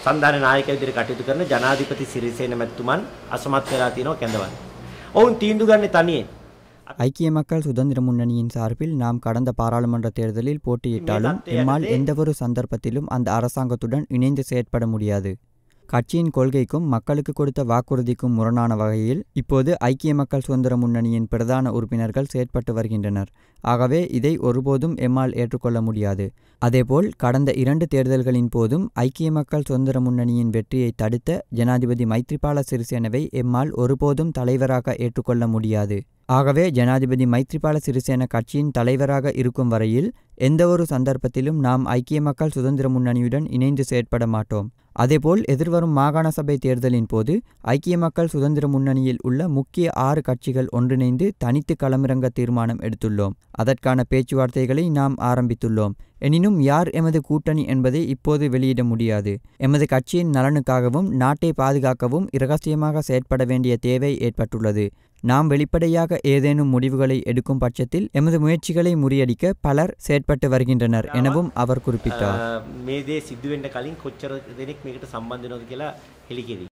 සන්ධාන නායක විදිහට කටයුතු කරන ජනාධිපති සිරිසේන මැතිතුමන් අසමත් වෙලා තියෙනවා කැඳවන්න. ඔවුන් තීන්දුව ගන්න තනියෙන්. ஐக்கிய மக்கள் சுதந்திர முன்னணியின் சார்பில் நாம் கடந்த பாராளுமன்ற தேர்தலில் போட்டியிட்டாலும் எம்மால் எந்தவொரு சந்தர்ப்பத்திலும் அந்த அரசாங்கத்துடன் இணைந்து செயற்பட முடியாது. கட்சியின் கொள்கைக்கும் மக்களுக்கு கொடுத்த வாக்குறுதிக்கும் முரணான வகையில் இப்போது ஐக்கிய மக்கள் சுதந்திர முன்னணியின் பிரதான உறுப்பினர்கள் செயற்பட்டு வருகின்றனர். ஆகவே இதை ஒருபோதும் எம்மால் ஏற்றுக்கொள்ள முடியாது. அதேபோல் கடந்த 2 தேர்தல்களின் போதும் ஐக்கிய மக்கள் சுதந்திர முன்னணியின் வெற்றியை தடுத்த ஜனாதிபதி மைத்ரிபால சிறிசேனவை எம்மால் ஒருபோதும் தலைவராக ஏற்றுக்கொள்ள முடியாது. ஆகவே ஜனாதிபதி மைத்ரிபால சிறிசேன கட்சியின் தலைவராக இருக்கும் வரையில் எந்தவொரு சந்தர்ப்பத்திலும் நாம் ஐக்கிய மக்கள் சுதந்திர முன்னணியுடன் இணைந்து செயற்பட மாட்டோம். அதேபோல் எதிர்வரும் மாகாண சபை தேர்தலின் போது ஐக்கிய மக்கள் சுதந்திர முன்னணியில் உள்ள முக்கிய 6 கட்சிகள் ஒன்றிணைந்து தனித்து களமிறங்க தீர்மானம் எடுத்துள்ளோம். அதற்கான பேச்சுவார்த்தைகளை நாம் ஆரம்பித்துள்ளோம். எனினும் யார் எமது கூட்டணி என்பதை இப்போது வெளியிட முடியாது. எமது கட்சியின் நலனுக்காகவும் நாட்டை பாதுகாக்கவும் இரகசியமாக செயற்பட வேண்டிய தேவை ஏற்பட்டுள்ளது. நாம் வெளிப்படையாக ஏதேனும் முடிவுகளை எடுக்கும் பட்சத்தில் எமது முயற்சிகளை முறியடிக்க பலர் செயற்பட்டு வருகின்றனர் எனவும் அவர் குறிப்பிட்டார். මේ දේ සිද්ධ වෙන්න කලින් කොච්චර දෙනෙක් මේකට සම්බන්ධ වෙනවද කියලා හෙළිකිරි.